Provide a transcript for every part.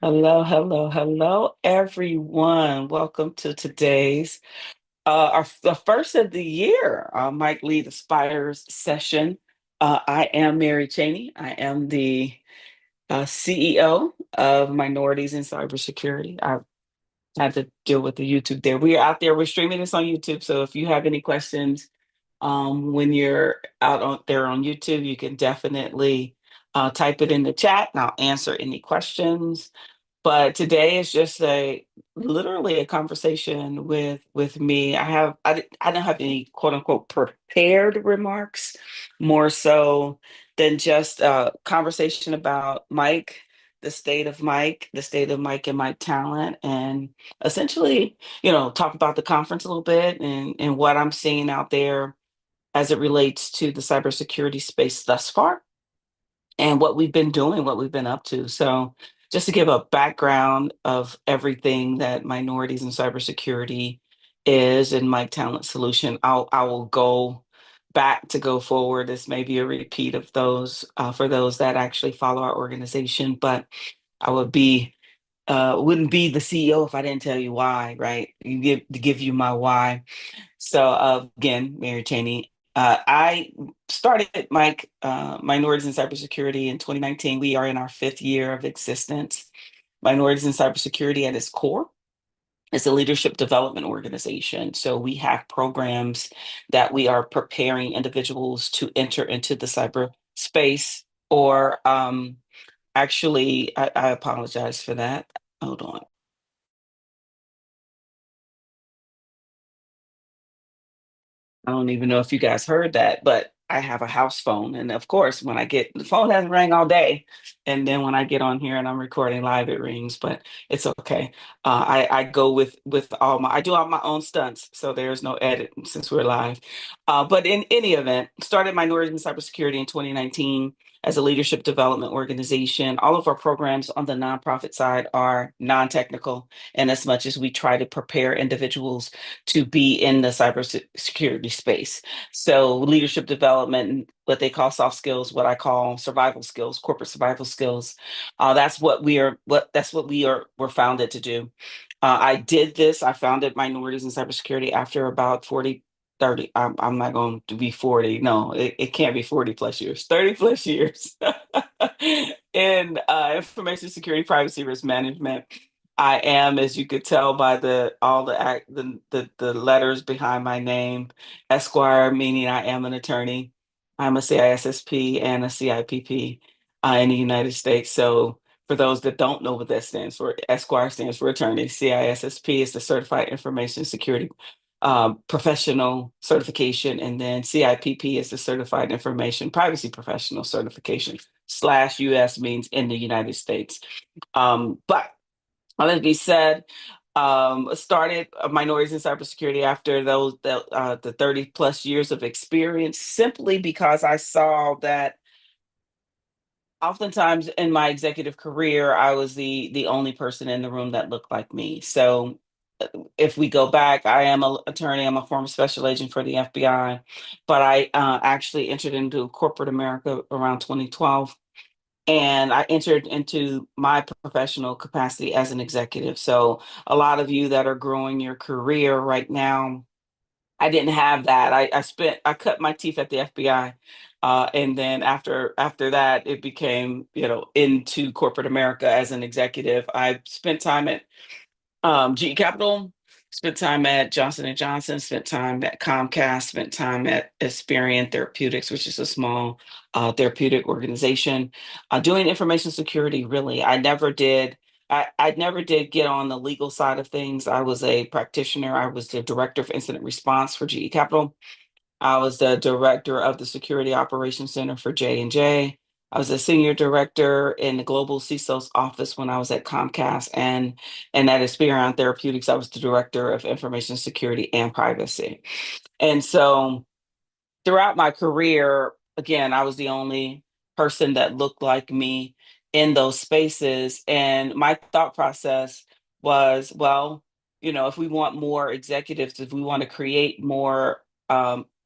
Hello, hello, hello, everyone. Welcome to today's the first of the year, Mike Lead Aspires session. I am Mary Cheney. I am the CEO of Minorities in Cybersecurity. I had to deal with the YouTube there. We are out there. We're streaming this on YouTube. So if you have any questions when you're out on there on YouTube, you can definitely type it in the chat, and I'll answer any questions. But today is just a literally a conversation with me. I don't have any quote unquote prepared remarks, more so than just a conversation about Mike, the state of Mike and Mike talent, and essentially, talk about the conference a little bit and what I'm seeing out there as it relates to the cybersecurity space thus far and what we've been doing, what we've been up to. So, just to give a background of everything that minorities in cybersecurity is in my talent solution, I will go back to go forward. This may be a repeat of those for those that actually follow our organization, but I wouldn't be the CEO if I didn't tell you why, right? To give you my why. So again, Mary Cheney. I started Minorities in Cybersecurity in 2019. We are in our fifth year of existence. Minorities in Cybersecurity at its core is a leadership development organization. So we have programs that we are preparing individuals to enter into the cyber space or actually, I apologize for that. Hold on. I don't even know if you guys heard that, but I have a house phone. And of course, when I get the phone hasn't rang all day. And then when I get on here and I'm recording live, it rings, but it's okay. I go with I do all my own stunts. So there's no edit since we're live. But in any event, started Minorities in Cybersecurity in 2019 as a leadership development organization. All of our programs on the nonprofit side are non-technical, and as much as we try to prepare individuals to be in the cybersecurity space. So leadership development, what they call soft skills, what I call survival skills, corporate survival skills. That's what we're founded to do. I did this. I founded Minorities in Cybersecurity after about 40, 30. I'm not going to be 40. No, it can't be 40 plus years, 30 plus years in information security, privacy, risk management. I am, as you could tell by the all the act the letters behind my name, Esquire, meaning I am an attorney. I'm a CISSP and a CIPP in the United States. So for those that don't know what that stands for, Esquire stands for attorney. CISSP is the Certified Information Security Professional Certification, and then CIPP is the Certified Information Privacy Professional Certification. Slash US means in the United States. But all that being said, started minorities in cybersecurity after the 30 plus years of experience, simply because I saw that oftentimes in my executive career, I was the only person in the room that looked like me. So if we go back, I am an attorney. I'm a former special agent for the FBI, but I actually entered into corporate America around 2012, and I entered into my professional capacity as an executive. So a lot of you that are growing your career right now, I didn't have that. I cut my teeth at the FBI. And then after that, it became, into corporate America as an executive. I spent time at GE Capital, spent time at Johnson and Johnson, spent time at Comcast, spent time at Esperion Therapeutics, which is a small therapeutic organization, doing information security. Really, I never did get on the legal side of things. I was a practitioner. I was the director of incident response for GE Capital. I was the director of the Security Operations Center for J&J. I was a senior director in the global CISO's office when I was at Comcast, and at Esperion Therapeutics, I was the director of information security and privacy. And so throughout my career, again, I was the only person that looked like me in those spaces. And my thought process was, well, if we want more executives, if we want to create more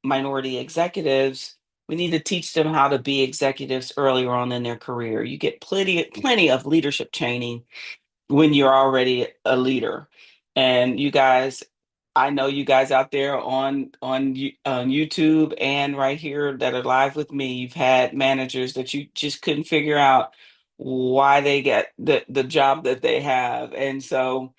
minority executives, we need to teach them how to be executives earlier on in their career. You get plenty of leadership training when you're already a leader. And you guys, I know you guys out there on YouTube and right here that are live with me. You've had managers that you just couldn't figure out why they get the job that they have, and so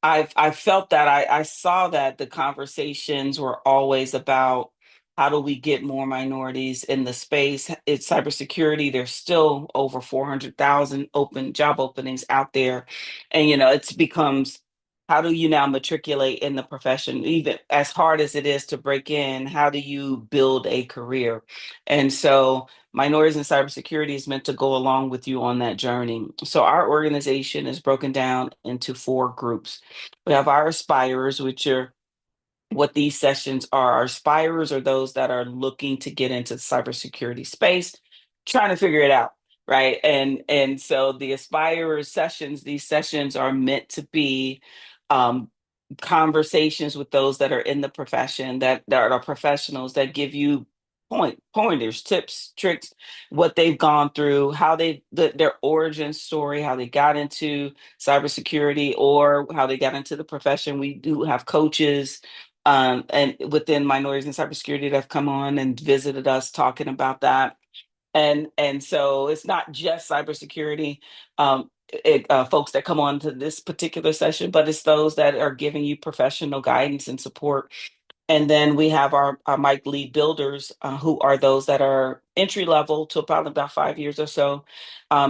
I felt that I saw that the conversations were always about how do we get more minorities in the space. It's cybersecurity. There's still over 400,000 open job openings out there. And it becomes, how do you now matriculate in the profession? Even as hard as it is to break in, how do you build a career? And so minorities in cybersecurity is meant to go along with you on that journey. So our organization is broken down into four groups. We have our aspirers, which are what these sessions are. Our aspirers are those that are looking to get into the cybersecurity space, trying to figure it out, right? And so the aspirers sessions, these sessions are meant to be um, conversations with those that are in the profession, that are professionals, that give you pointers, tips, tricks, what they've gone through, how their origin story, how they got into cybersecurity, or how they got into the profession. We do have coaches and within minorities in cybersecurity that have come on and visited us talking about that. And so it's not just cybersecurity folks that come on to this particular session, but it's those that are giving you professional guidance and support. And then we have our Mike lead builders, who are those that are entry level to about 5 years or so,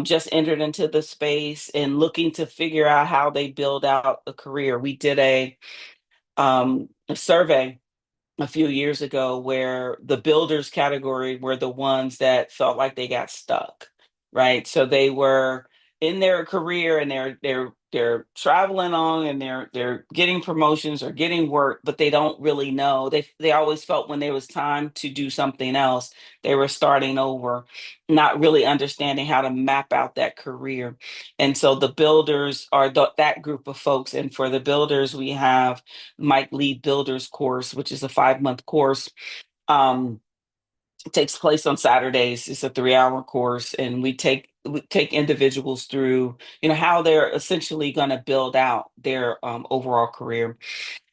just entered into the space and looking to figure out how they build out a career. We did a survey a few years ago where the builders category were the ones that felt like they got stuck, right? So they were in their career and they're traveling on and they're getting promotions or getting work, but they don't really know. They always felt when there was time to do something else, they were starting over, not really understanding how to map out that career. And so the builders are that group of folks. And for the builders, we have Mike Lead Builders course, which is a 5-month course. Um, it takes place on Saturdays. It's a 3-hour course, and we take individuals through, how they're essentially going to build out their overall career.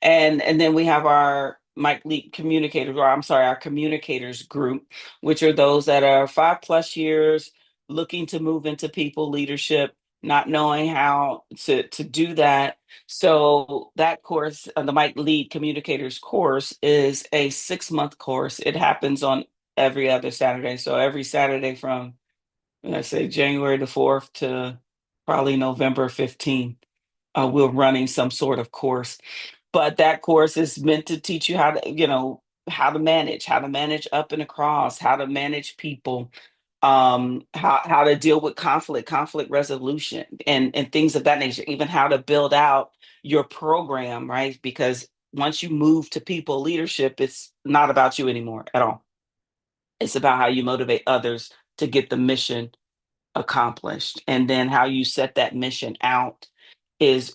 And then we have our Mike Leap communicators, or I'm sorry, our communicators group, which are those that are 5+ years looking to move into people leadership, not knowing how to do that. So that course, the Mike Lead Communicators course, is a 6-month course. It happens on every other Saturday. So every Saturday from, let's say, January the 4th to probably November 15th, we're running some sort of course. But that course is meant to teach you how to manage up and across, how to manage people, how to deal with conflict resolution, and things of that nature, even how to build out your program, right? Because once you move to people leadership, it's not about you anymore at all. It's about how you motivate others to get the mission accomplished, and then how you set that mission out is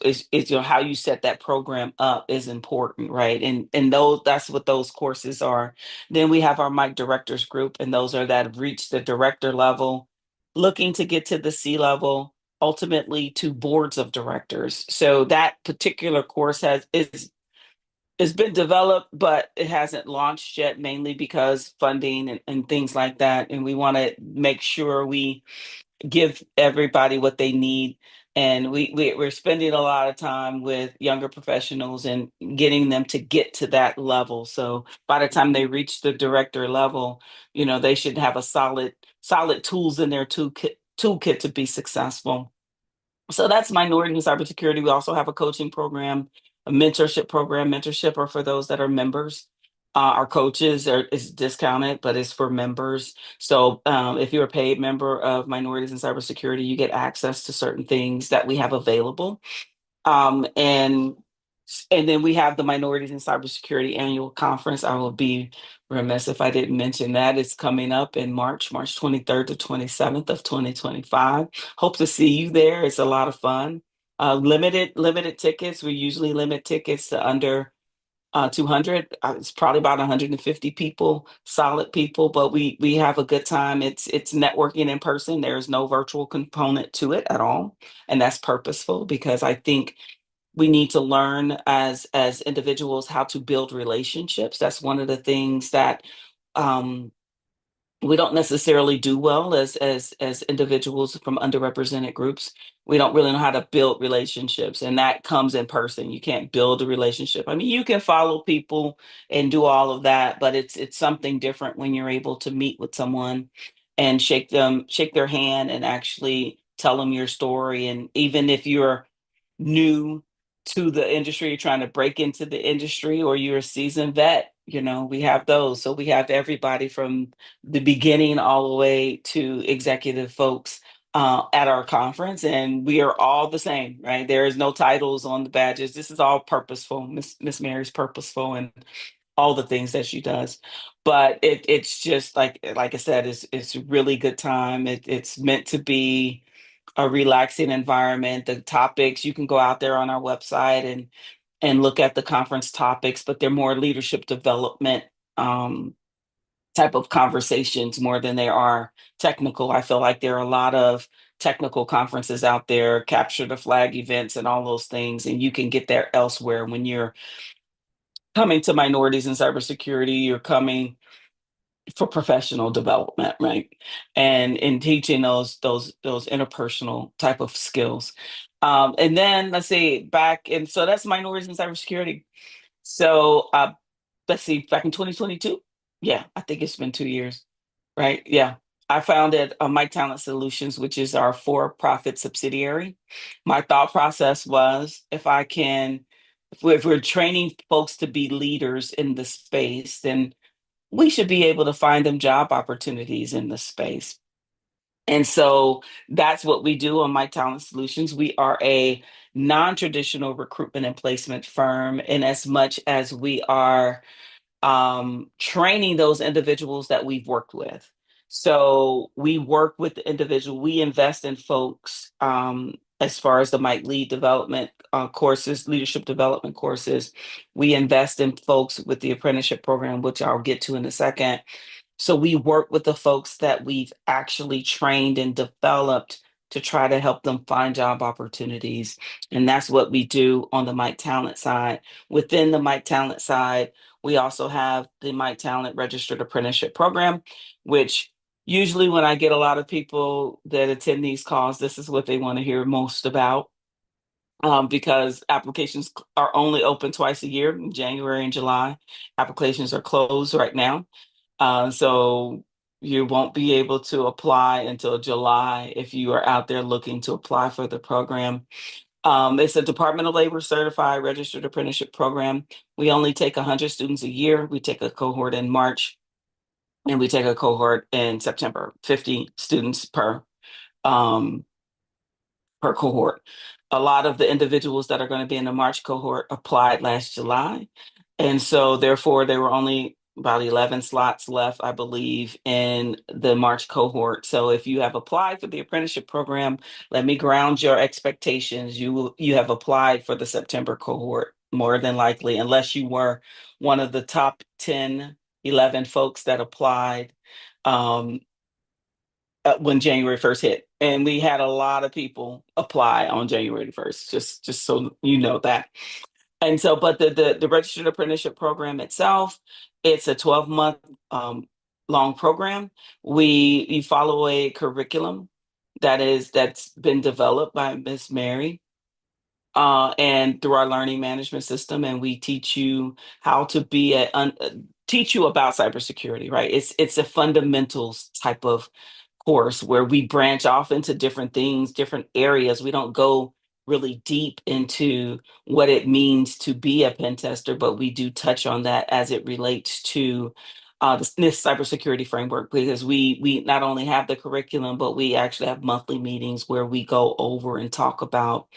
how you set that program up is important, right? And those, that's what those courses are. Then we have our Mike directors group, and those are that have reached the director level, looking to get to the C level, ultimately to boards of directors. So that particular course has been developed, but it hasn't launched yet, mainly because funding and things like that. And we want to make sure we give everybody what they need. And we're spending a lot of time with younger professionals and getting them to get to that level. So by the time they reach the director level, they should have a solid tools in their toolkit to be successful. So that's minority and cybersecurity. We also have a coaching program, a mentorship program. Mentorship are for those that are members. Our coaches is discounted, but it's for members. So if you're a paid member of Minorities in Cybersecurity, you get access to certain things that we have available. Um, and and then we have the Minorities in Cybersecurity Annual Conference. I will be remiss if I didn't mention that. It's coming up in March 23rd to 27th of 2025. Hope to see you there. It's a lot of fun. Limited tickets. We usually limit tickets to under 200. It's probably about 150 people, solid people, but we have a good time. It's networking in person. There's no virtual component to it at all, and that's purposeful because I think we need to learn as individuals how to build relationships. That's one of the things that um, we don't necessarily do well as individuals from underrepresented groups. We don't really know how to build relationships, and that comes in person. You can't build a relationship. I mean, you can follow people and do all of that, but it's something different when you're able to meet with someone and shake their hand and actually tell them your story. And even if you're new to the industry, you're trying to break into the industry, or you're a seasoned vet, we have those. So we have everybody from the beginning all the way to executive folks at our conference, and we are all the same, right? There is no titles on the badges. This is all purposeful. Miss Mary's purposeful and all the things that she does. But it's just like I said, it's a really good time. It's meant to be a relaxing environment. The topics, you can go out there on our website and look at the conference topics, but they're more leadership development um, type of conversations more than they are technical. I feel like there are a lot of technical conferences out there, capture the flag events and all those things, and you can get there elsewhere. When you're coming to minorities in cybersecurity, you're coming for professional development, right? And in teaching those interpersonal type of skills. And then let's see, back and so that's minorities in cybersecurity. So let's see, back in 2022. Yeah, I think it's been 2 years, right? Yeah. I founded My Talent Solutions, which is our for-profit subsidiary. My thought process was if we're training folks to be leaders in the space, then we should be able to find them job opportunities in the space. And so that's what we do on My Talent Solutions. We are a non-traditional recruitment and placement firm in as much as we are training those individuals that we've worked with. So we work with the individual, we invest in folks as far as the Mike Lead development courses, leadership development courses. We invest in folks with the apprenticeship program, which I'll get to in a second. So we work with the folks that we've actually trained and developed to try to help them find job opportunities. And that's what we do on the Mike Talent side. Within the Mike Talent side, we also have the Mike Talent Registered Apprenticeship Program, which usually when I get a lot of people that attend these calls, this is what they want to hear most about. Because applications are only open twice a year, in January and July. Applications are closed right now. So you won't be able to apply until July if you are out there looking to apply for the program. It's a Department of Labor certified registered apprenticeship program. We only take 100 students a year. We take a cohort in March and we take a cohort in September, 50 students um, per cohort. A lot of the individuals that are going to be in the March cohort applied last July. And so, therefore, there were only about 11 slots left, I believe, in the March cohort. So, if you have applied for the apprenticeship program, let me ground your expectations. You have applied for the September cohort more than likely, unless you were one of the top 10, 11 folks that applied. Um, when January 1st hit. And we had a lot of people apply on January 1st, just so you know that. And so, but the registered apprenticeship program itself, it's a 12-month long program. You follow a curriculum that's been developed by Miss Mary and through our learning management system, and we teach you how to teach you about cybersecurity, right? It's a fundamentals type of course where we branch off into different things, different areas. We don't go really deep into what it means to be a pen tester, but we do touch on that as it relates to this cybersecurity framework, because we not only have the curriculum, but we actually have monthly meetings where we go over and talk about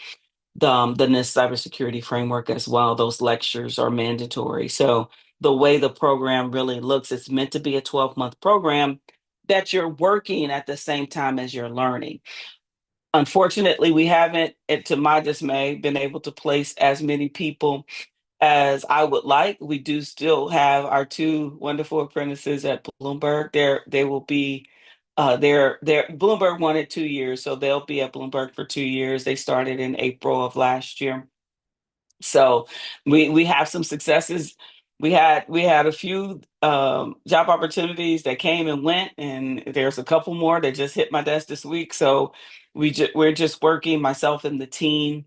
the NIST cybersecurity framework as well. Those lectures are mandatory. So the way the program really looks, it's meant to be a 12-month program that you're working at the same time as you're learning. Unfortunately, we haven't, to my dismay, been able to place as many people as I would like. We do still have our two wonderful apprentices at Bloomberg. They will be they're Bloomberg wanted 2 years, so they'll be at Bloomberg for 2 years. They started in April of last year. So we have some successes. We had a few job opportunities that came and went, and there's a couple more that just hit my desk this week. So we're just working. Myself and the team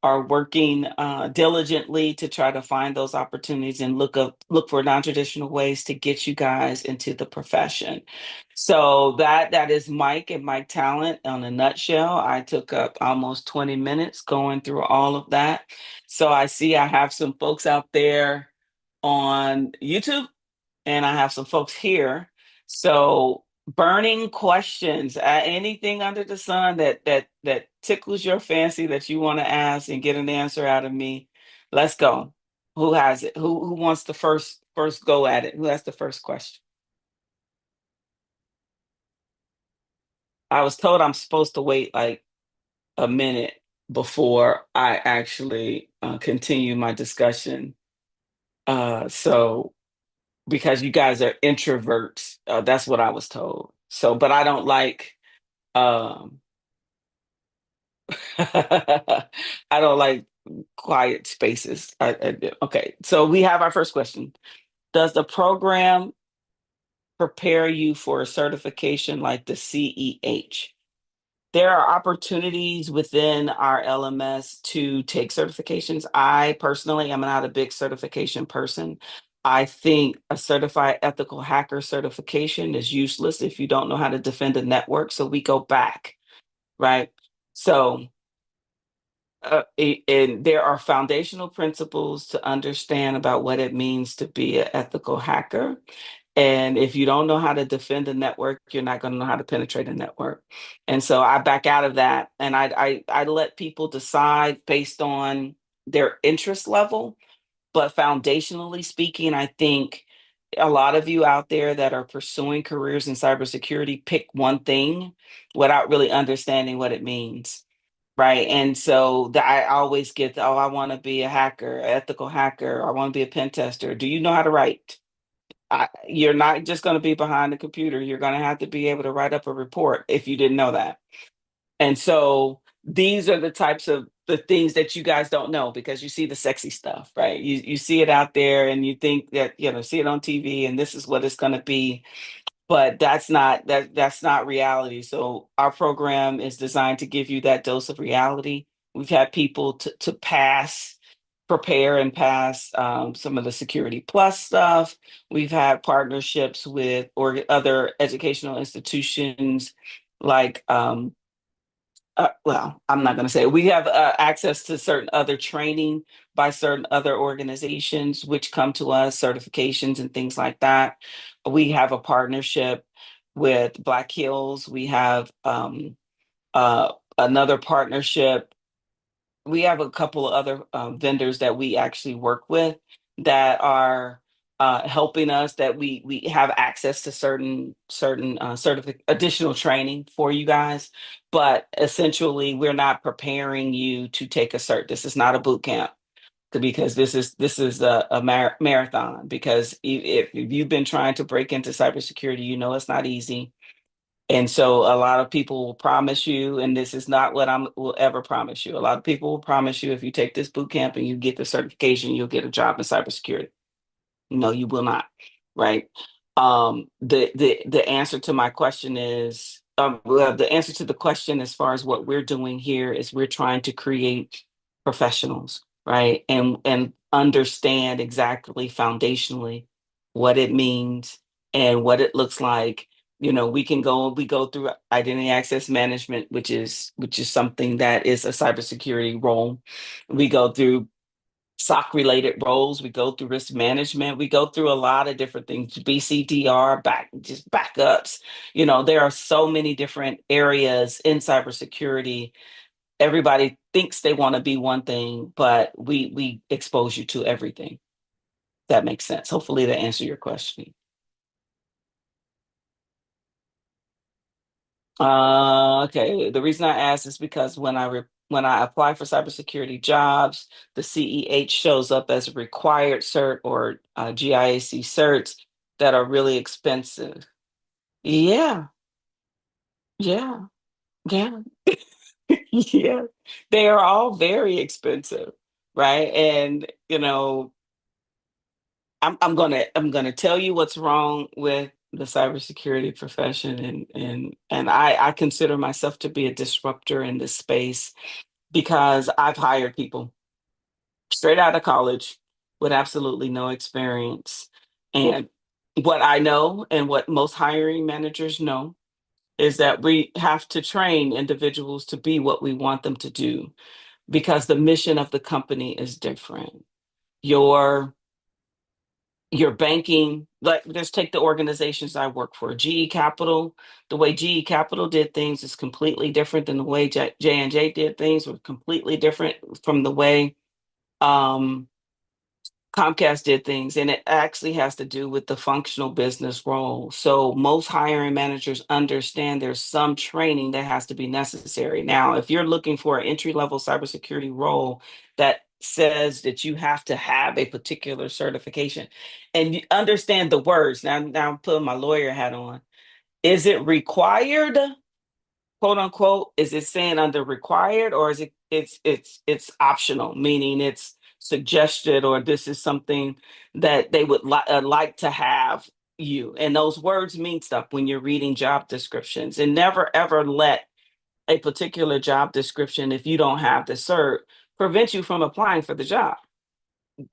are working diligently to try to find those opportunities and look for non-traditional ways to get you guys into the profession. So that is Mike and Mike Talent on a nutshell. I took up almost 20 minutes going through all of that. So I see I have some folks out there on YouTube and I have some folks here. So burning questions, anything under the sun that tickles your fancy that you want to ask and get an answer out of me. Let's go. Who has it? Who wants to first go at it? Who has the first question? I was told I'm supposed to wait like a minute before I actually continue my discussion. So because you guys are introverts, that's what I was told. So, but I don't like um I don't like quiet spaces. Okay, so we have our first question. Does the program prepare you for a certification like the CEH? There are opportunities within our LMS to take certifications. I personally am not a big certification person. I think a certified ethical hacker certification is useless if you don't know how to defend a network. So we go back, right? So, and there are foundational principles to understand about what it means to be an ethical hacker. And if you don't know how to defend a network, you're not going to know how to penetrate a network. And so I back out of that, and I let people decide based on their interest level. But foundationally speaking, I think a lot of you out there that are pursuing careers in cybersecurity pick one thing without really understanding what it means. Right. And so I always get, oh, I want to be a hacker, ethical hacker. I want to be a pen tester. Do you know how to write? You're not just going to be behind the computer. You're going to have to be able to write up a report if you didn't know that. And so these are the types of the things that you guys don't know because you see the sexy stuff, right? You see it out there and you think that, see it on TV and this is what it's going to be, but that's not reality. So our program is designed to give you that dose of reality. We've had people to prepare and pass some of the Security Plus stuff. We've had partnerships with or other educational institutions like well, I'm not going to say it. We have access to certain other training by certain other organizations, which come to us, certifications and things like that. We have a partnership with Black Hills. We have another partnership. We have a couple of other vendors that we actually work with that are helping us that we have access to certain additional training for you guys, but essentially we're not preparing you to take a cert. This is not a boot camp because this is a marathon because if you've been trying to break into cybersecurity, you know it's not easy. And so a lot of people will promise you, and this is not what I will ever promise you. A lot of people will promise you if you take this boot camp and you get the certification, you'll get a job in cybersecurity. No, you will not. Right. The answer to my question is well, the answer to the question as far as what we're doing here is we're trying to create professionals, right? And understand exactly foundationally what it means and what it looks like. We go through identity access management, which is something that is a cybersecurity role. We go through SOC related roles. We go through risk management. We go through a lot of different things, BCDR, just backups. There are so many different areas in cybersecurity. Everybody thinks they want to be one thing, but we expose you to everything. That makes sense. Hopefully that answer your question. Okay. The reason I asked is because when I apply for cybersecurity jobs, the CEH shows up as a required cert or GIAC certs that are really expensive. Yeah, yeah, yeah, yeah. They are all very expensive, right? And I'm gonna tell you what's wrong with the cybersecurity profession, and I consider myself to be a disruptor in this space because I've hired people straight out of college with absolutely no experience. And what I know and what most hiring managers know is that we have to train individuals to be what we want them to do because the mission of the company is different. Your your banking, like just take the organizations I work for, GE Capital. The way GE Capital did things is completely different than the way J&J did things, or completely different from the way um, Comcast did things, and it actually has to do with the functional business role. So most hiring managers understand there's some training that has to be necessary. Now, if you're looking for an entry-level cybersecurity role that says that you have to have a particular certification and you understand the words. Now I'm putting my lawyer hat on. Is it required? Quote unquote, is it saying under required, or is it's optional, meaning it's suggested, or this is something that they would like to have you, and those words mean stuff when you're reading job descriptions. And never ever let a particular job description, if you don't have the cert, prevent you from applying for the job.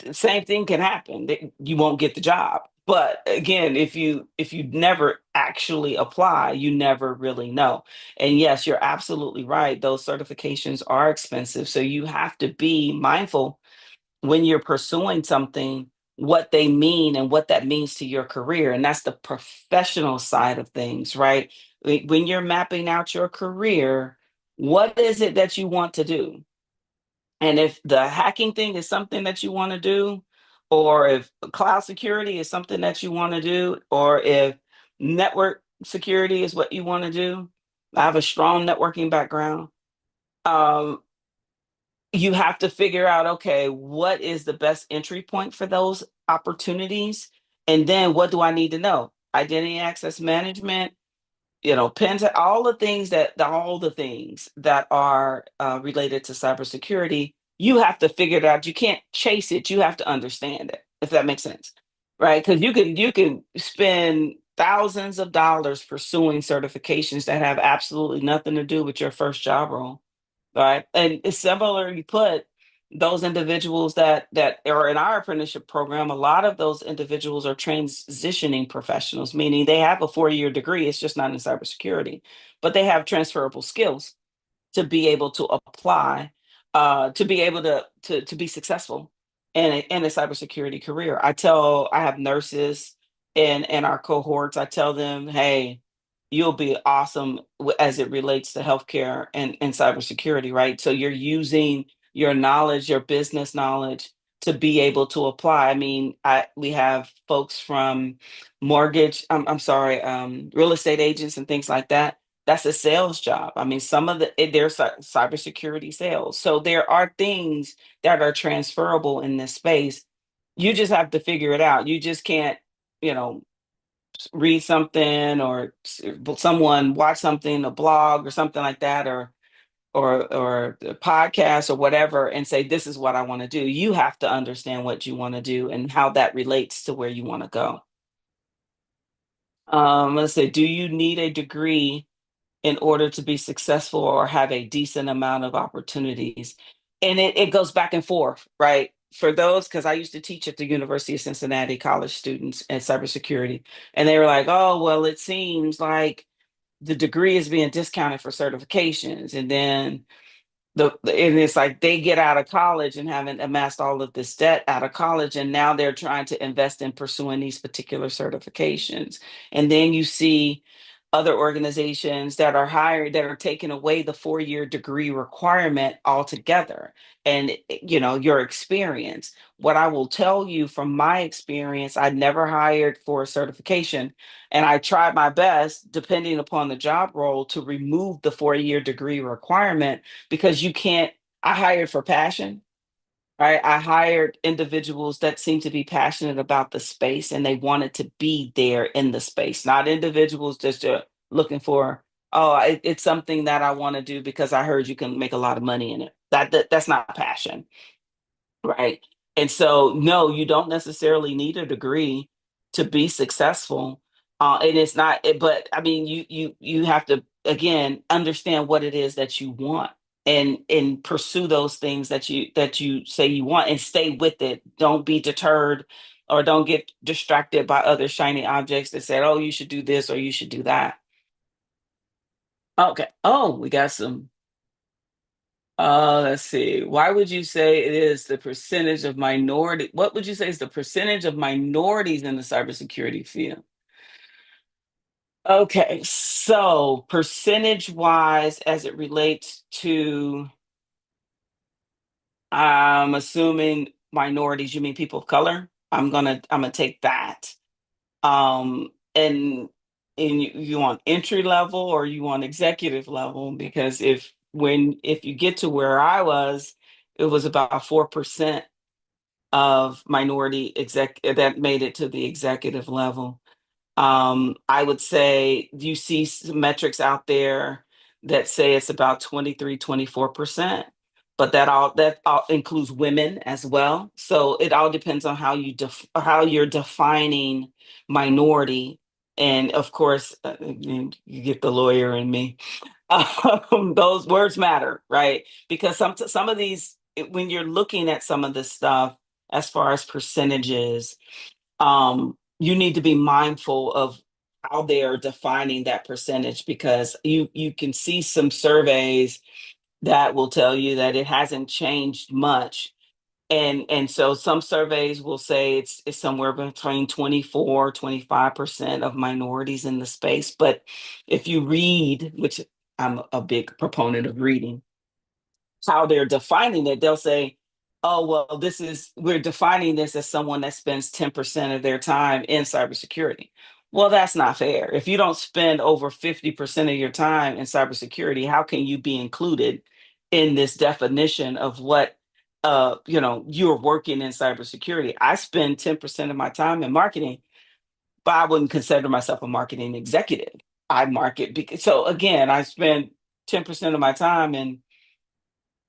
The same thing can happen, that you won't get the job. But again, if you never actually apply, you never really know. And yes, you're absolutely right, those certifications are expensive, so you have to be mindful when you're pursuing something, what they mean and what that means to your career. And that's the professional side of things, right? When you're mapping out your career, what is it that you want to do? And if the hacking thing is something that you want to do, or if cloud security is something that you want to do, or if network security is what you want to do, I have a strong networking background. Um, you have to figure out, okay, what is the best entry point for those opportunities? And then what do I need to know? Identity access management, pens, all the things that are related to cybersecurity. You have to figure it out. You can't chase it. You have to understand it, if that makes sense, right? Because you can spend thousands of dollars pursuing certifications that have absolutely nothing to do with your first job role, right? And it's similarly put, those individuals that are in our apprenticeship program, a lot of those individuals are transitioning professionals, meaning they have a 4-year degree. It's just not in cybersecurity, but they have transferable skills to be able to apply, to be able to be successful in a cybersecurity career. I have nurses in our cohorts. I tell them, hey, you'll be awesome as it relates to healthcare and cybersecurity, right? So you're using your knowledge, your business knowledge, to be able to apply. I mean, we have folks from I'm sorry, real estate agents and things like that. That's a sales job. I mean, some of there's cybersecurity sales. So there are things that are transferable in this space. You just have to figure it out. You just can't, you know, read something, or someone watch something, a blog or something like that, or a podcast or whatever, and say, this is what I want to do. You have to understand what you want to do and how that relates to where you want to go. Let's say, do you need a degree in order to be successful or have a decent amount of opportunities? And it goes back and forth, right? For those, because I used to teach at the University of Cincinnati, college students in cybersecurity, and they were like, oh, well, it seems like the degree is being discounted for certifications. And then and it's like they get out of college and haven't amassed all of this debt out of college, and now they're trying to invest in pursuing these particular certifications. And then you see other organizations that are hiring that are taking away the 4-year degree requirement altogether, and your experience. What I will tell you from my experience, I never hired for a certification, and I tried my best, depending upon the job role, to remove the 4-year degree requirement, because you can't. I hired for passion. Right, I hired individuals that seemed to be passionate about the space, and they wanted to be there in the space, not individuals just looking for, oh, it's something that I want to do because I heard you can make a lot of money in it. That's not passion. Right. And so, no, you don't necessarily need a degree to be successful. And it's not, but I mean, you have to again understand what it is that you want, and pursue those things that you say you want, and stay with it. Don't be deterred, or don't get distracted by other shiny objects that said, "Oh, you should do this or you should do that." Okay. Oh, we got some. Let's see. Why would you say it is the percentage of minority? What would you say is the percentage of minorities in the cybersecurity field? Okay, so percentage wise, as it relates to, I'm assuming minorities, you mean people of color? I'm gonna take that. And you want entry level or you want executive level? Because if you get to where I was, it was about 4% of minority exec that made it to the executive level. I would say you see some metrics out there that say it's about 23, 24%, but that all includes women as well. So it all depends on how you're defining minority. And of course, you get the lawyer in me. Those words matter, right? Because some of these, when you're looking at some of this stuff, as far as percentages, you need to be mindful of how they are defining that percentage, because you can see some surveys that will tell you that it hasn't changed much. And so some surveys will say it's somewhere between 24, 25% of minorities in the space. But if you read, which I'm a big proponent of reading, how they're defining it, they'll say, oh, well, we're defining this as someone that spends 10% of their time in cybersecurity. Well, that's not fair. If you don't spend over 50% of your time in cybersecurity, how can you be included in this definition of what you're working in cybersecurity? I spend 10% of my time in marketing, but I wouldn't consider myself a marketing executive. I market because, so again, I spend 10% of my time in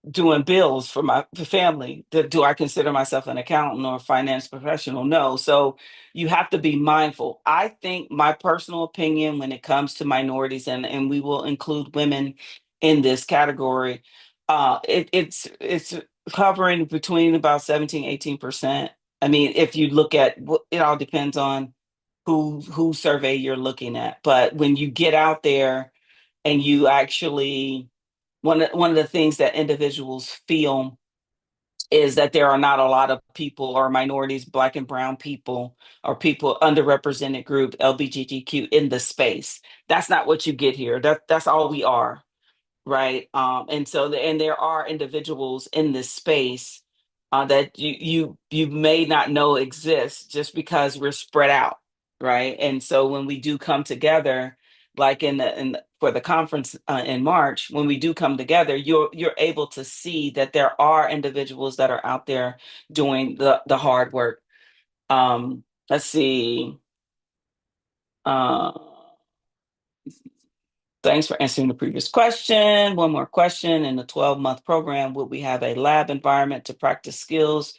doing bills for my family. Do I consider myself an accountant or a finance professional? No. So you have to be mindful. I think my personal opinion when it comes to minorities, and we will include women in this category, it's hovering between about 17, 18%. I mean, if you look at it, all depends on who survey you're looking at. But when you get out there and you actually, one of the things that individuals feel is that there are not a lot of people, or minorities, black and brown people, or people underrepresented group, LGBTQ, in the space. That's not what you get here. That's all we are. Right. And there are individuals in this space that you may not know exist, just because we're spread out. Right. And so when we do come together, like for the conference in March, when we do come together, you're able to see that there are individuals that are out there doing the hard work. Let's see. Uh, Thanks for answering the previous question. One more question. In the 12-month program, would we have a lab environment to practice skills?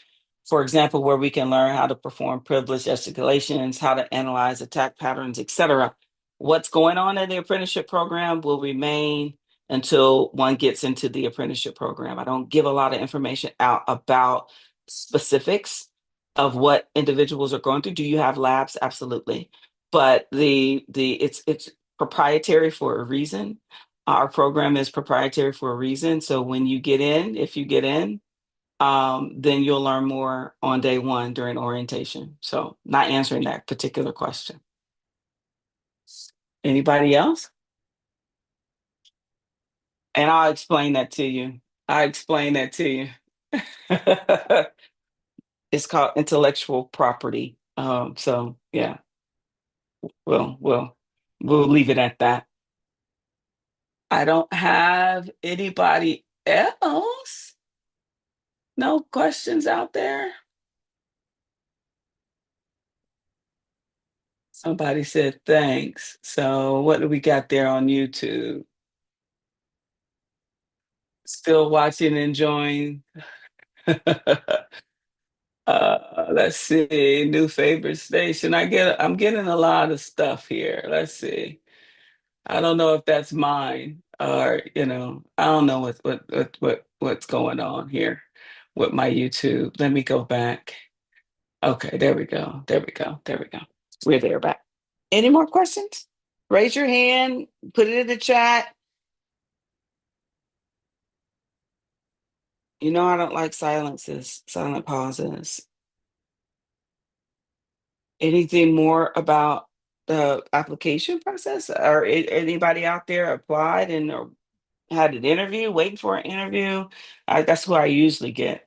For example, where we can learn how to perform privilege escalations, how to analyze attack patterns, etc. What's going on in the apprenticeship program will remain until one gets into the apprenticeship program. I don't give a lot of information out about specifics of what individuals are going through. Do you have labs? Absolutely. But it's proprietary for a reason. Our program is proprietary for a reason. So when you get in, if you get in, then you'll learn more on day one during orientation. So not answering that particular question. Anybody else? And I'll explain that to you. I explain that to you. It's called intellectual property. So yeah, we'll leave it at that. I don't have anybody else. No questions out there. Somebody said thanks. So what do we got there on YouTube? Still watching, enjoying. Let's see, new favorite station. I'm getting a lot of stuff here. Let's see. I don't know if that's mine or, I don't know what's going on here with my YouTube. Let me go back. Okay, there we go. There we go. There we go. We're there back. Any more questions? Raise your hand, put it in the chat. You know I don't like silences, silent pauses. Anything more about the application process? Or anybody out there applied and or had an interview, waiting for an interview? That's who I usually get.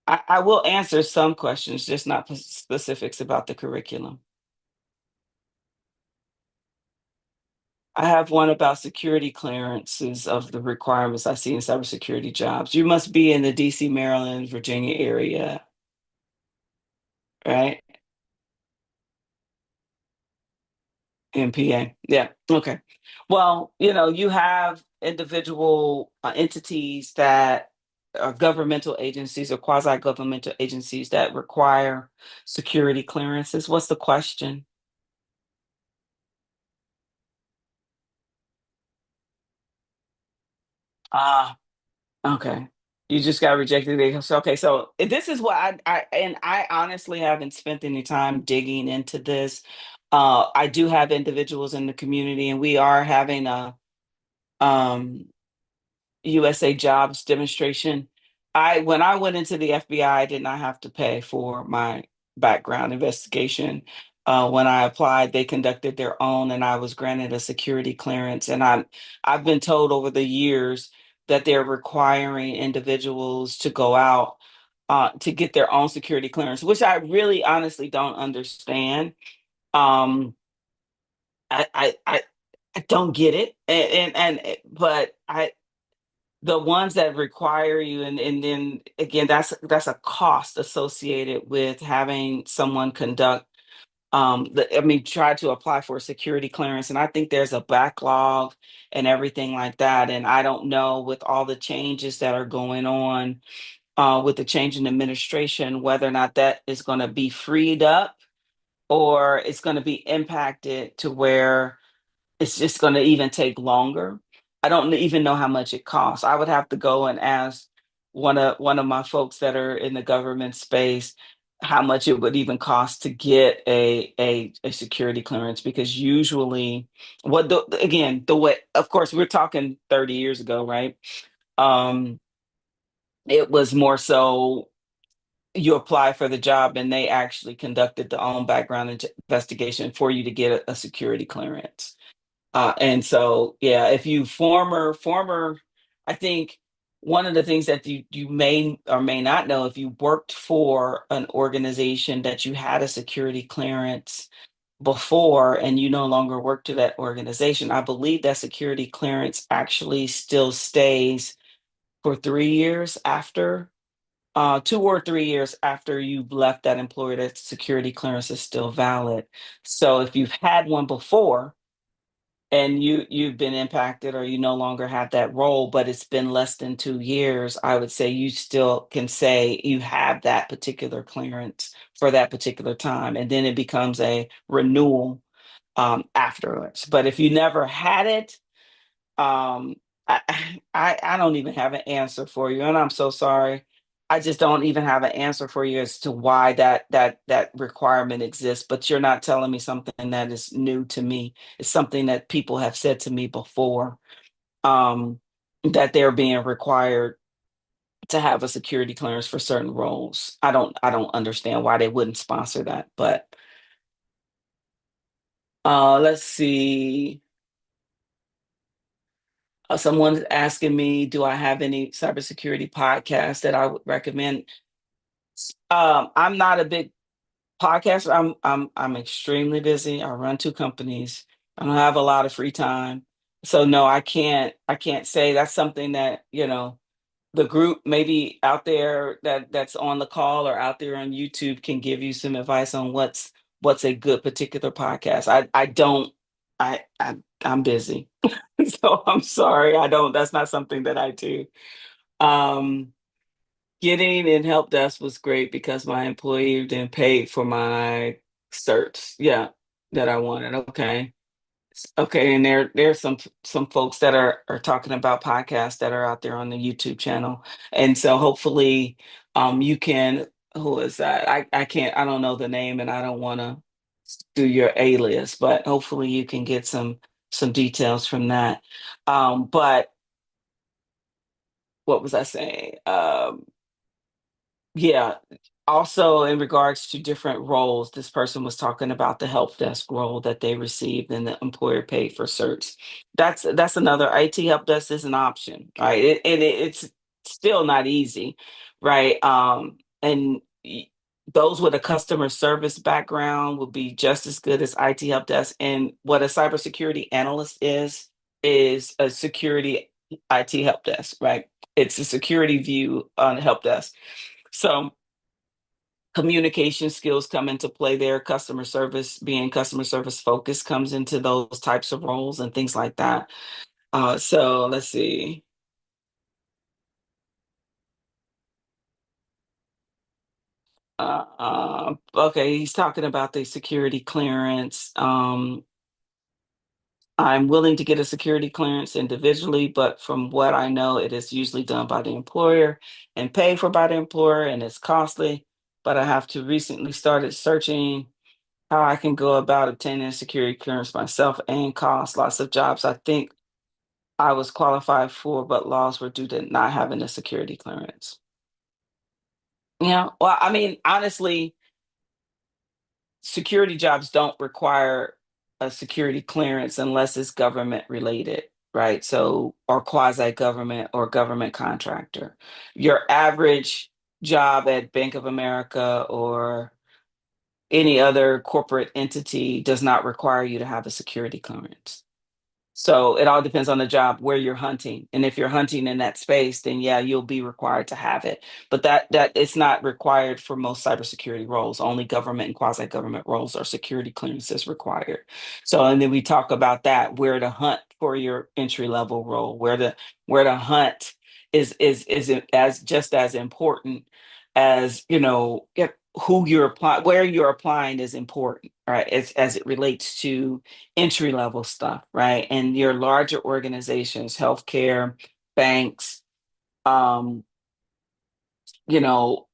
I will answer some questions, just not specifics about the curriculum. I have one about security clearances of the requirements I see in cybersecurity jobs. You must be in the DC, Maryland, Virginia area, right? NPA. Yeah. Okay. Well, you have individual entities that are governmental agencies or quasi governmental agencies that require security clearances. What's the question? Ah, okay. You just got rejected. Okay, so this is what I honestly haven't spent any time digging into this. I do have individuals in the community, and we are having a um USA jobs demonstration. When I went into the FBI, I did not have to pay for my background investigation. When I applied, they conducted their own, and I was granted a security clearance. And I've been told over the years that they're requiring individuals to go out to get their own security clearance, which I really honestly don't understand. Um, I I don't get it, but the ones that require you and then again that's a cost associated with having someone conduct try to apply for a security clearance, and I think there's a backlog and everything like that, and I don't know with all the changes that are going on with the change in administration whether or not that is going to be freed up or it's going to be impacted to where it's just gonna even take longer. I don't even know how much it costs. I would have to go and ask one of my folks that are in the government space how much it would even cost to get a security clearance because usually what again, the way of course we're talking 30 years ago, right? Um, it was more so you apply for the job and they actually conducted the own background investigation for you to get a security clearance. And so, yeah, if you I think one of the things that you may or may not know, if you worked for an organization that you had a security clearance before and you no longer work to that organization, I believe that security clearance actually still stays for 3 years after, 2 or 3 years after you've left that employer, that security clearance is still valid. So if you've had one before, and you've been impacted or you no longer have that role but it's been less than 2 years, I would say you still can say you have that particular clearance for that particular time and then it becomes a renewal afterwards. But if you never had it, um, I, I don't even have an answer for you, and I'm so sorry. I just don't even have an answer for you as to why that requirement exists. But you're not telling me something that is new to me. It's something that people have said to me before, um, that they're being required to have a security clearance for certain roles. I don't understand why they wouldn't sponsor that, but Let's see. Someone's asking me, do I have any cybersecurity podcasts that I would recommend? I'm not a big podcaster. I'm extremely busy. I run two companies. I don't have a lot of free time. So no, I can't say that's something that, the group maybe out there that's on the call or out there on YouTube can give you some advice on what's a good particular podcast. I don't I'm busy. So I'm sorry. I don't That's not something that I do. Um Getting in help desk was great because my employee then paid for my certs. Yeah, that I wanted. Okay. Okay, and there's some folks that are talking about podcasts that are out there on the YouTube channel. And so hopefully you can who is that? I don't know the name and I don't want to do your alias, but hopefully you can get some details from that. But what was I saying? Yeah. Also, in regards to different roles, this person was talking about the help desk role that they received and the employer paid for certs. That's another IT help desk is an option, right? It's still not easy, right? And those with a customer service background will be just as good as IT help desk. And what a cybersecurity analyst is a security IT help desk, right? It's a security view on help desk. So communication skills come into play there. Customer service, being customer service focused, comes into those types of roles and things like that. So let's see. Okay, he's talking about the security clearance. I'm willing to get a security clearance individually, but from what I know, it is usually done by the employer and paid for by the employer, and it's costly. But I have to recently started searching how I can go about obtaining a security clearance myself and cost lots of jobs I think I was qualified for, but laws were due to not having a security clearance. Yeah, well, I mean, honestly, security jobs don't require a security clearance unless it's government related, right? So, or quasi government or government contractor. Your average job at Bank of America or any other corporate entity does not require you to have a security clearance. So it all depends on the job where you're hunting. And if you're hunting in that space, then yeah, you'll be required to have it. But that it's not required for most cybersecurity roles. Only government and quasi-government roles are security clearances required. So and then we talk about that, where to hunt for your entry level role, where to hunt is as just as important as who you're applying, where you're applying is important, right? As it relates to entry level stuff, right? And your larger organizations, healthcare, banks, um,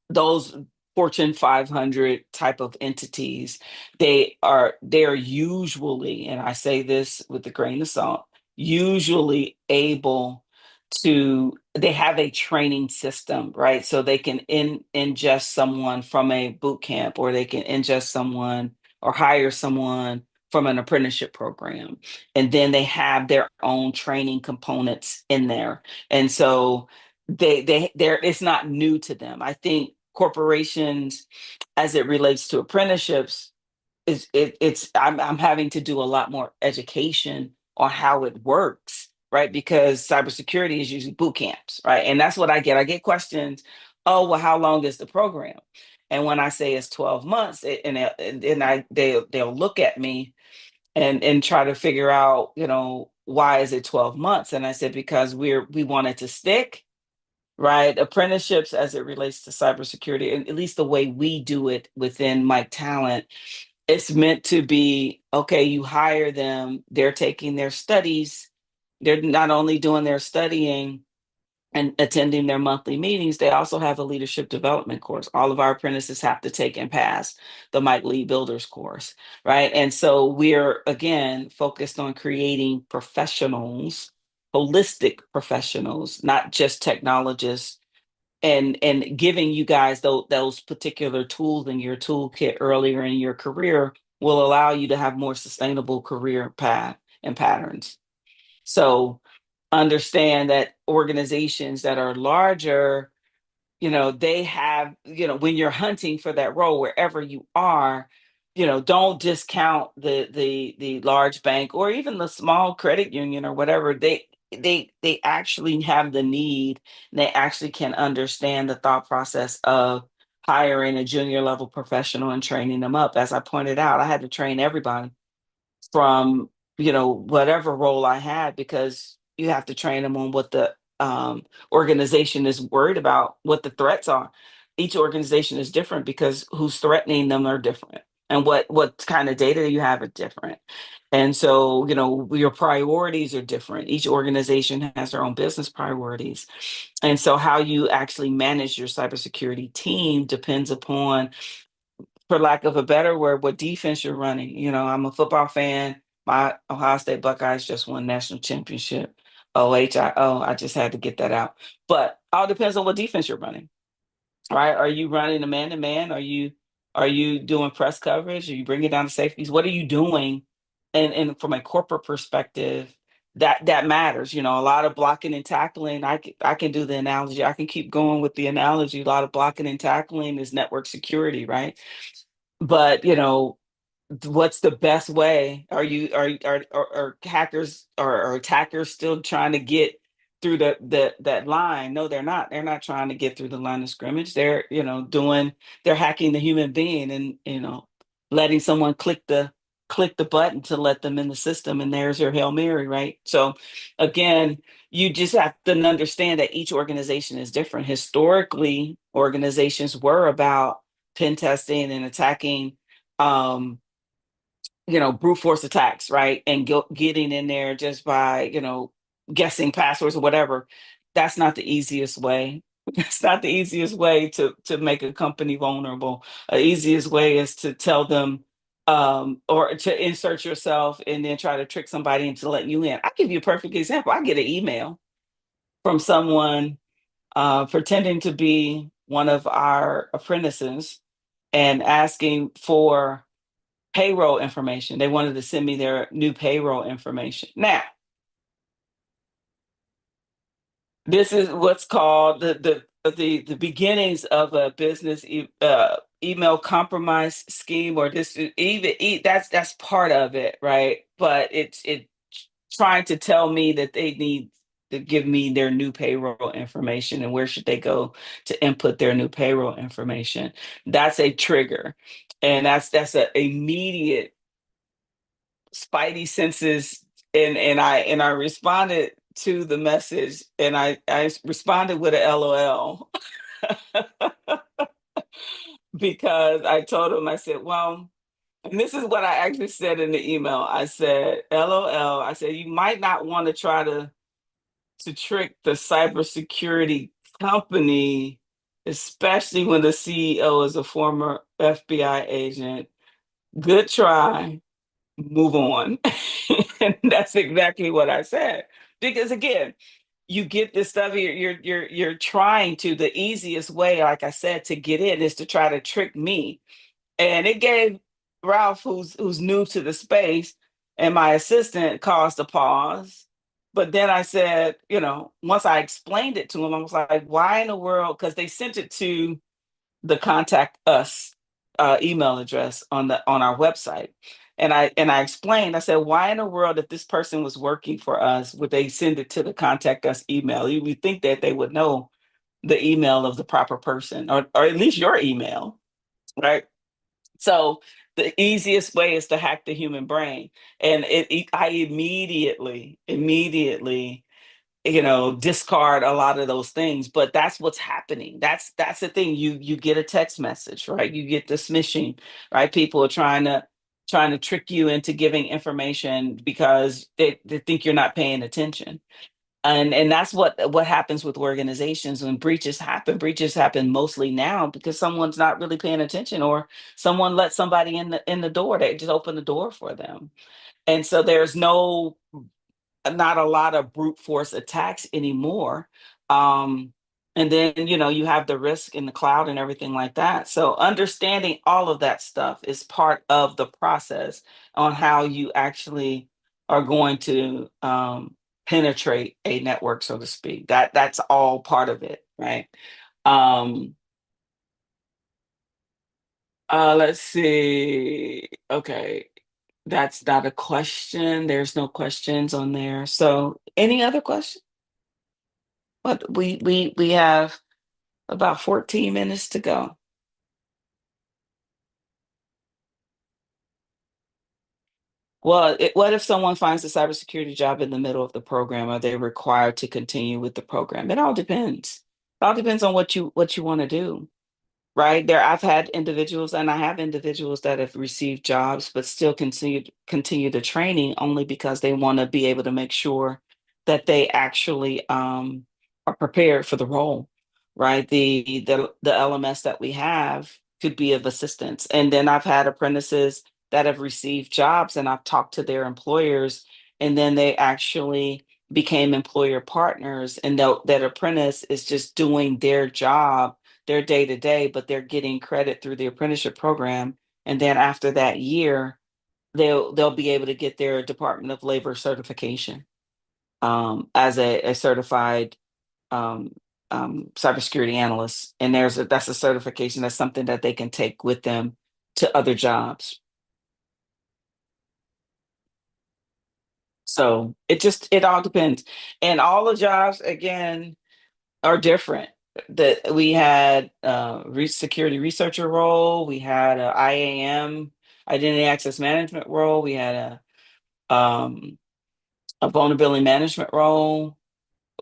those Fortune 500 type of entities, they are usually, and I say this with a grain of salt, usually able to they have a training system, right? So they can ingest someone from a boot camp, or they can ingest someone or hire someone from an apprenticeship program. And then they have their own training components in there. And so they're it's not new to them. I think corporations, as it relates to apprenticeships, it's I'm having to do a lot more education on how it works, right? Because cybersecurity is usually boot camps, right? And that's what I get. I get questions, oh, well, how long is the program? And when I say it's 12 months, and then they'll look at me and try to figure out, why is it 12 months? And I said, because we wanted to stick, right? Apprenticeships as it relates to cybersecurity, and at least the way we do it within Mike Talent, it's meant to be okay. You hire them, they're taking their studies, they're not only doing their studying and attending their monthly meetings, they also have a leadership development course. All of our apprentices have to take and pass the Mike Lee Builders course, right? And so we're again focused on creating professionals, holistic professionals, not just technologists, and giving you guys those particular tools in your toolkit earlier in your career will allow you to have more sustainable career path and patterns. So understand that organizations that are larger, they have, when you're hunting for that role wherever you are, don't discount the large bank or even the small credit union or whatever. They actually have the need, and they actually can understand the thought process of hiring a junior level professional and training them up. As I pointed out, I had to train everybody from, whatever role I had, because you have to train them on what the organization is worried about, what the threats are. Each organization is different because who's threatening them are different, and what kind of data you have is different. And so, your priorities are different. Each organization has their own business priorities. And so how you actually manage your cybersecurity team depends upon, for lack of a better word, what defense you're running. I'm a football fan. My Ohio State Buckeyes just won national championship. OHIO. I just had to get that out. But all depends on what defense you're running, right? Are you running a man to man? Are you doing press coverage? Are you bringing down the safeties? What are you doing? And from a corporate perspective, that matters. A lot of blocking and tackling. I can do the analogy. I can keep going with the analogy. A lot of blocking and tackling is network security, right? But what's the best way? Are hackers or attackers still trying to get through that line? No, they're not. They're not trying to get through the line of scrimmage. They're hacking the human being, and letting someone click the button to let them in the system, and there's your Hail Mary, right? So again, you just have to understand that each organization is different. Historically, organizations were about pen testing and attacking, um brute force attacks, right? And getting in there just by, guessing passwords or whatever. That's not the easiest way. That's not the easiest way to make a company vulnerable. The easiest way is to tell them, or to insert yourself and then try to trick somebody into letting you in. I'll give you a perfect example. I get an email from someone pretending to be one of our apprentices and asking for payroll information. They wanted to send me their new payroll information. Now, this is what's called the beginnings of a business email compromise scheme, or this even that's part of it, right? But it's trying to tell me that they need to give me their new payroll information, and where should they go to input their new payroll information. That's a trigger, and that's an immediate spidey senses. And I responded to the message, and I responded with a LOL. Because I told him, I said, well, and this is what I actually said in the email. I said, LOL. I said, you might not want to try to trick the cybersecurity company, especially when the CEO is a former FBI agent. Good try, move on. And that's exactly what I said. Because again, you get this stuff, you're trying to, the easiest way, like I said, to get in is to try to trick me. And it gave Ralph, who's new to the space, and my assistant, caused a pause. But then I said, once I explained it to him, I was like, why in the world? Because they sent it to the contact us email address on our website. And I explained, I said, why in the world, if this person was working for us, would they send it to the contact us email? You would think that they would know the email of the proper person, or at least your email, right? So the easiest way is to hack the human brain. And I immediately, discard a lot of those things. But that's what's happening. That's the thing. You get a text message, right? You get the smishing, right? People are trying to trick you into giving information because they think you're not paying attention. And that's what happens with organizations when breaches happen. Breaches happen mostly now because someone's not really paying attention, or someone let somebody in the door. They just open the door for them. And so there's not a lot of brute force attacks anymore. Um, And then, you have the risk in the cloud and everything like that. So understanding all of that stuff is part of the process on how you actually are going to penetrate a network, so to speak. That's all part of it, right? Um, let's see. Okay. That's not a question. There's no questions on there. So any other question? What we have about 14 minutes to go. Well, what if someone finds a cybersecurity job in the middle of the program? Are they required to continue with the program? It all depends. It all depends on what you want to do. Right there, I've had individuals, and I have individuals that have received jobs, but still continue the training only because they want to be able to make sure that they actually are prepared for the role. Right, the LMS that we have could be of assistance, and then I've had apprentices that have received jobs, and I've talked to their employers, and then they actually became employer partners, and that apprentice is just doing their job, their day to day, but they're getting credit through the apprenticeship program. And then after that year, they'll be able to get their Department of Labor certification as a certified um, cybersecurity analyst. And that's a certification. That's something that they can take with them to other jobs. So it all depends. And all the jobs again are different. That we had security researcher role, we had a IAM, identity access management role, we had a vulnerability management role.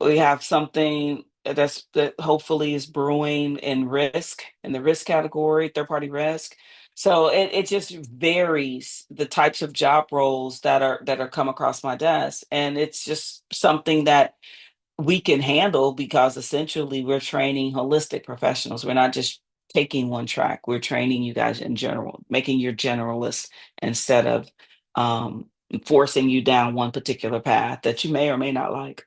We have something that hopefully is brewing in the risk category, third party risk. So it just varies the types of job roles that are come across my desk, and it's just something that we can handle because essentially we're training holistic professionals. We're not just taking one track. We're training you guys in general, making you generalists instead of um, forcing you down one particular path that you may or may not like.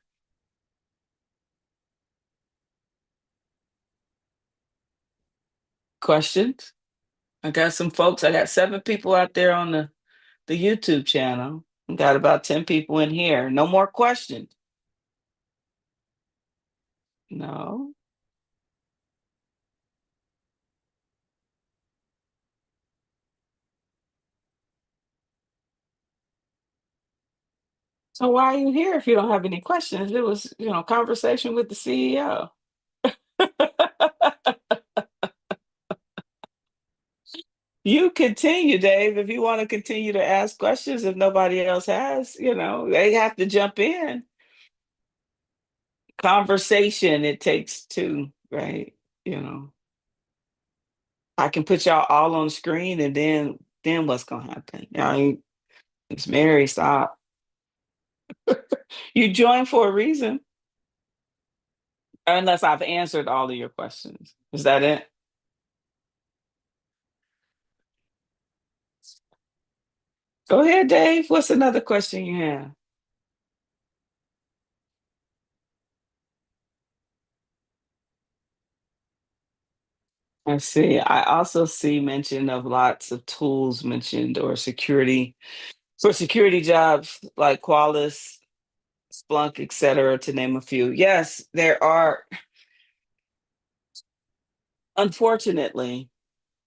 Questions? I got some folks. I got 7 people out there on the YouTube channel. I got about 10 people in here. No more questions. No. So why are you here if you don't have any questions? It was, conversation with the CEO. You continue, Dave, if you want to continue to ask questions if nobody else has, they have to jump in. Conversation, it takes two, right? You know, I can put y'all all on screen and then what's gonna happen? It's Mary, stop. You joined for a reason, unless I've answered all of your questions. Is that it? Go ahead, Dave. What's another question you have? I see. I also see mention of lots of tools mentioned or security for security jobs like Qualys, Splunk, et cetera, to name a few. Yes, there are. Unfortunately,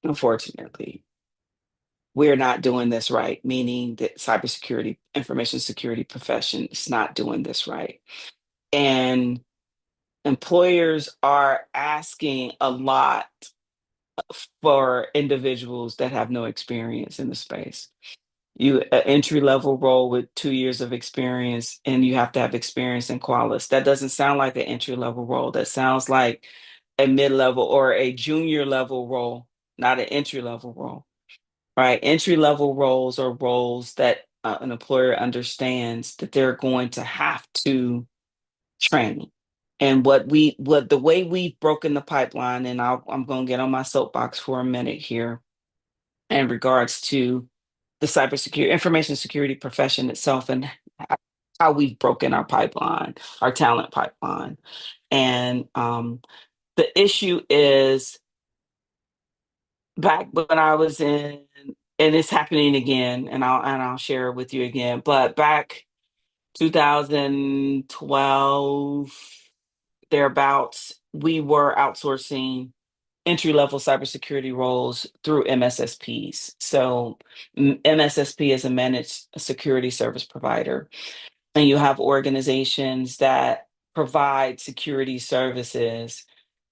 unfortunately, we're not doing this right, meaning that cybersecurity, information security profession is not doing this right. And employers are asking a lot for individuals that have no experience in the space. You an entry level role with 2 years of experience, and you have to have experience in Qualys. That doesn't sound like an entry level role. That sounds like a mid level or a junior level role, not an entry level role. Right? Entry level roles are roles that an employer understands that they're going to have to train. And what the way we've broken the pipeline, and I'm going to get on my soapbox for a minute here in regards to the cybersecurity information security profession itself and how we've broken our pipeline, our talent pipeline. And The issue is back when I was in, and it's happening again, and I'll share it with you again. But back 2012, thereabouts, we were outsourcing entry-level cybersecurity roles through MSSPs. So MSSP is a managed security service provider, and you have organizations that provide security services,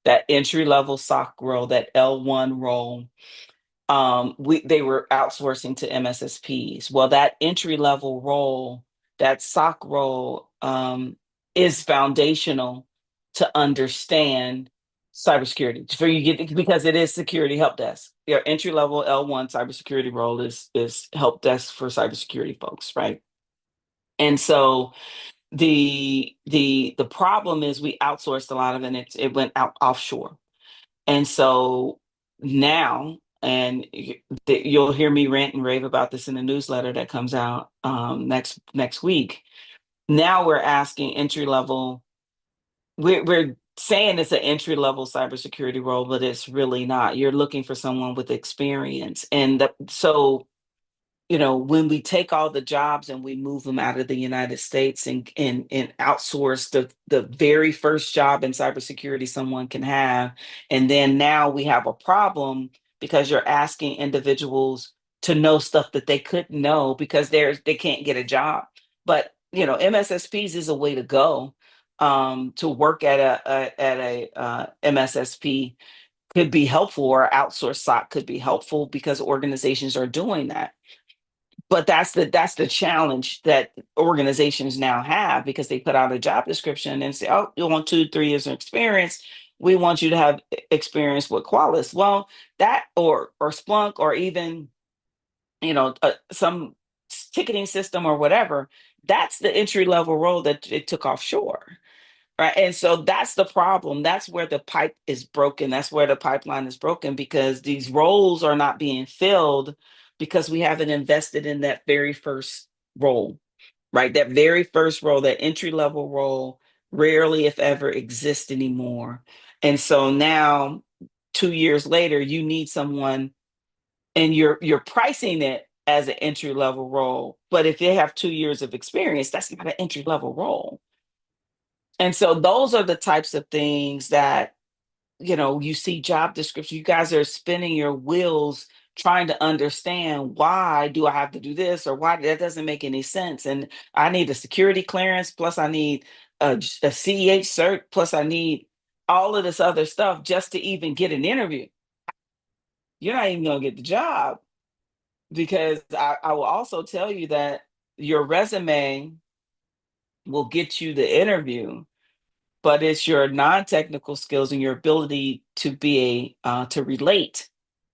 that entry-level SOC role, that L1 role. They were outsourcing to MSSPs. Well, that entry level role, that SOC role, is foundational to understand cybersecurity for you get because it is security help desk. Your entry level L1 cybersecurity role is help desk for cybersecurity folks, right? And so the problem is we outsourced a lot of it, and it went out offshore. And so now, and you'll hear me rant and rave about this in the newsletter that comes out next week. Now we're asking entry level. We're saying it's an entry level cybersecurity role, but it's really not. You're looking for someone with experience, and so when we take all the jobs and we move them out of the United States and outsource the very first job in cybersecurity someone can have, and then now we have a problem because you're asking individuals to know stuff that they couldn't know because they can't get a job. But MSSPs is a way to go. To work at a MSSP could be helpful, or outsource SOC could be helpful because organizations are doing that. But that's the challenge that organizations now have because they put out a job description and say, "Oh, you want 2, 3 years of experience. We want you to have experience with Qualys." Well, that or Splunk, or even some ticketing system or whatever. That's the entry level role that it took offshore. Right. And so that's the problem. That's where the pipe is broken. That's where the pipeline is broken because these roles are not being filled because we haven't invested in that very first role, right? That very first role, that entry level role, rarely, if ever, exists anymore. And so now, 2 years later, you need someone, and you're pricing it as an entry level role. But if they have 2 years of experience, that's not an entry level role. And so those are the types of things that, you see job description. You guys are spinning your wheels trying to understand, why do I have to do this, or why that doesn't make any sense. And I need a security clearance, plus I need a CEH cert, plus I need all of this other stuff just to even get an interview. You're not even going to get the job because I will also tell you that your resume will get you the interview, but it's your non-technical skills and your ability to to relate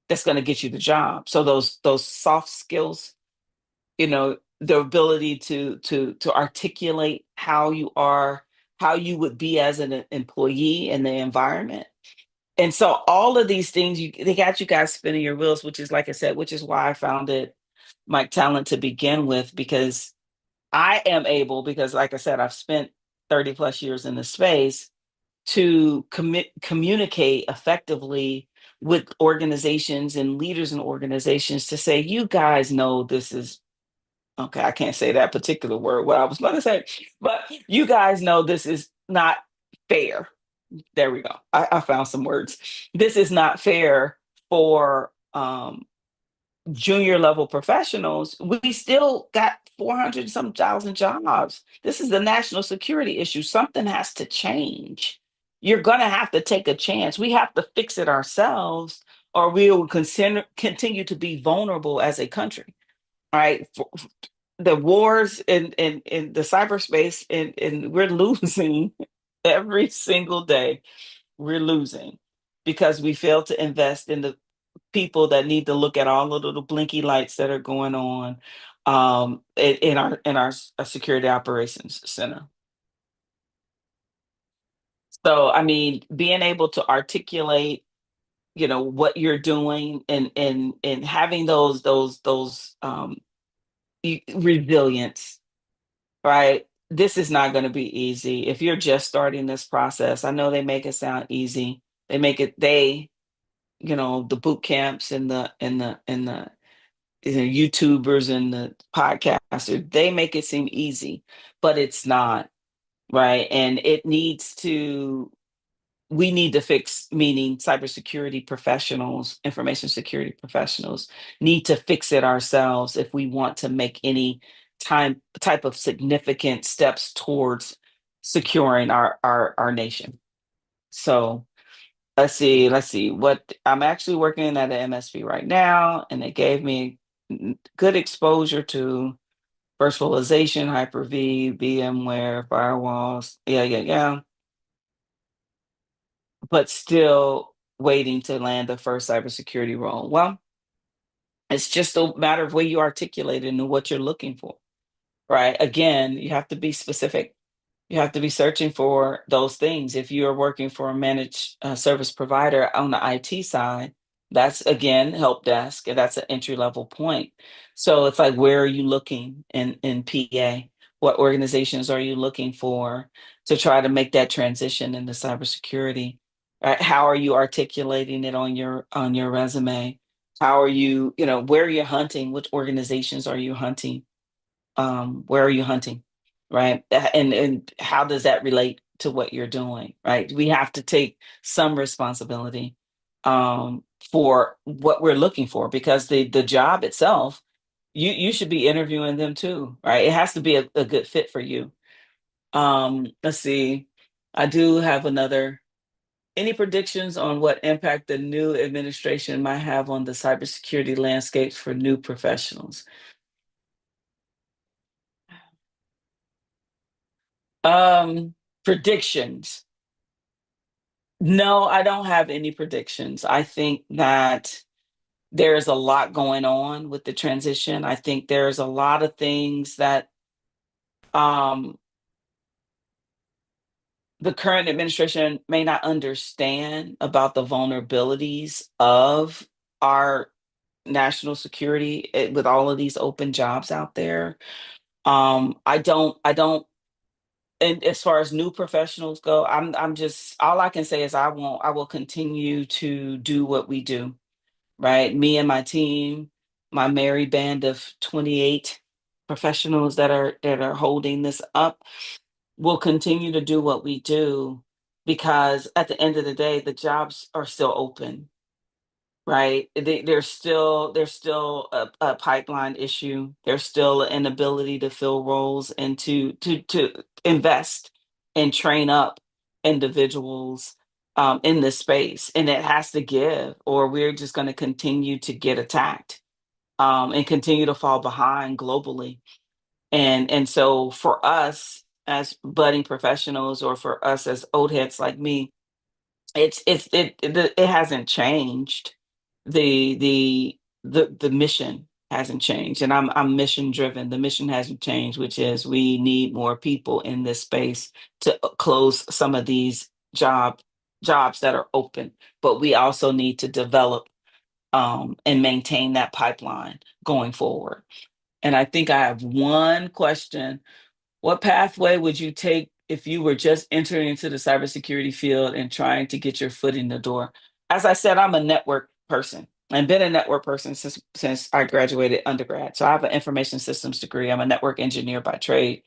that's going to get you the job. So those soft skills, the ability to articulate how you are, how you would be as an employee in the environment. And so all of these things, they got you guys spinning your wheels, which is, like I said, which is why I found it my talent to begin with, because I am able, because like I said, I've spent 30 plus years in the space, to communicate effectively with organizations and leaders in organizations to say, you guys know this is okay. I can't say that particular word, what I was going to say, but you guys know this is not fair. There we go. I found some words. This is not fair for junior level professionals. We still got 400 some thousand jobs. This is the national security issue. Something has to change. You're going to have to take a chance. We have to fix it ourselves, or we will continue to be vulnerable as a country. Right? The wars in the cyberspace, and we're losing every single day. We're losing because we fail to invest in the people that need to look at all of the little blinky lights that are going on, in our security operations center. So I mean, being able to articulate, what you're doing, and having those resilience, right? This is not going to be easy if you're just starting this process. I know they make it sound easy. They make it the boot camps and the YouTubers and the podcasters, they make it seem easy, but it's not, right? And we need to fix, meaning cybersecurity professionals, information security professionals need to fix it ourselves if we want to make any type of significant steps towards securing our nation. So let's see what I'm actually working at an MSP right now, and they gave me good exposure to virtualization, Hyper-V, VMware, firewalls. Yeah, yeah, yeah. But still waiting to land the first cybersecurity role. Well, it's just a matter of way you articulate it and what you're looking for, right? Again, you have to be specific. You have to be searching for those things. If you're working for a managed service provider on the IT side, that's again help desk, and that's an entry level point. So it's like, where are you looking in PA? What organizations are you looking for to try to make that transition into cybersecurity? How are you articulating it on your resume? How are you, where are you hunting? Which organizations are you hunting? Where are you hunting, right? And how does that relate to what you're doing, right? We have to take some responsibility for what we're looking for, because the job itself, you should be interviewing them too, right? It has to be a good fit for you. Let's see. I do have another. Any predictions on what impact the new administration might have on the cybersecurity landscapes for new professionals? Predictions. No, I don't have any predictions. I think that there's a lot going on with the transition. I think there's a lot of things that um, the current administration may not understand about the vulnerabilities of our national security, with all of these open jobs out there. I don't. And as far as new professionals go, I'm just, all I can say is I will continue to do what we do, right? Me and my team, my merry band of 28 professionals that are holding this up, will continue to do what we do, because at the end of the day, the jobs are still open, right? There's still a pipeline issue. There's still an inability to fill roles and to invest and train up individuals in this space, and it has to give, or we're just going to continue to get attacked and continue to fall behind globally. And so for us as budding professionals, or for us as old heads like me, it hasn't changed. The mission hasn't changed, and I'm mission driven. The mission hasn't changed, which is we need more people in this space to close some of these jobs that are open, but we also need to develop and maintain that pipeline going forward. And I think I have one question. What pathway would you take if you were just entering into the cybersecurity field and trying to get your foot in the door? As I said, I'm a network person and been a network person since I graduated undergrad. So I have an information systems degree. I'm a network engineer by trade.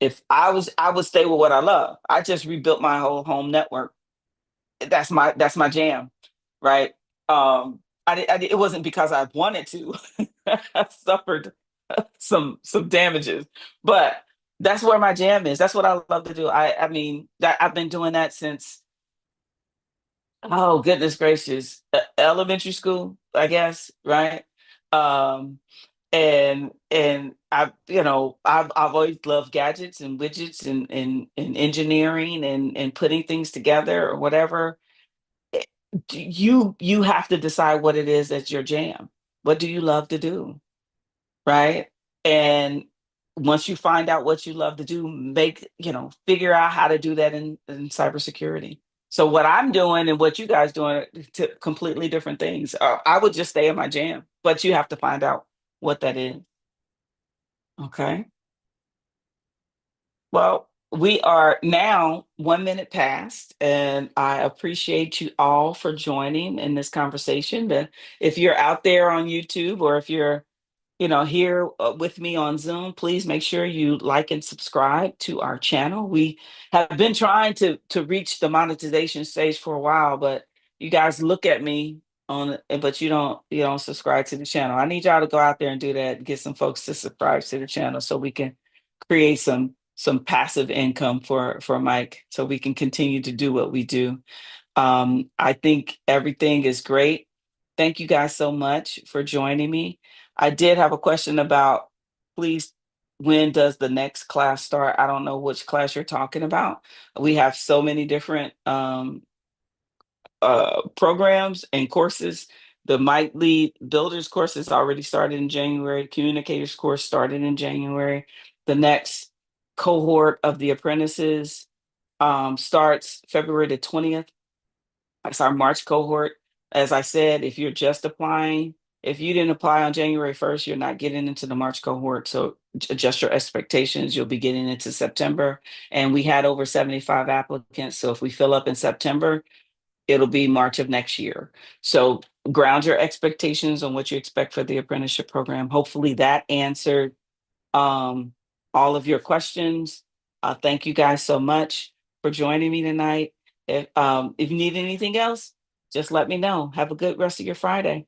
If I would stay with what I love. I just rebuilt my whole home network. That's my jam, right? It wasn't because I wanted to. I suffered some damages, but that's where my jam is. That's what I love to do. I mean that I've been doing that since, oh goodness gracious, elementary school, I guess, right? Um, and I've always loved gadgets and widgets and engineering and putting things together or whatever. Eh, you have to decide what it is that's your jam. What do you love to do? Right? And once you find out what you love to do, figure out how to do that in cybersecurity. So what I'm doing and what you guys doing are completely different things. I would just stay in my jam, but you have to find out what that is. Okay. Well, We are now 1 minute past, and I appreciate you all for joining in this conversation. If you're out there on YouTube, or if you're here with me on Zoom, please make sure you like and subscribe to our channel. We have been trying to reach the monetization stage for a while, but you guys look at me but you don't subscribe to the channel. I need y'all to go out there and do that, get some folks to subscribe to the channel so we can create some passive income for Mike, so we can continue to do what we do. I think everything is great. Thank you guys so much for joining me. I did have a question about, please, when does the next class start? I don't know which class you're talking about. We have so many different programs and courses. The Might Lead Builders course has already started in January. Communicators course started in January. The next cohort of the apprentices starts February the 20th. That's our March cohort. As I said, if you're just applying, if you didn't apply on January 1st, you're not getting into the March cohort. So adjust your expectations. You'll be getting into September. And we had over 75 applicants. So if we fill up in September, it'll be March of next year. So ground your expectations on what you expect for the apprenticeship program. Hopefully that answered um, all of your questions. Thank you guys so much for joining me tonight. If you need anything else, just let me know. Have a good rest of your Friday.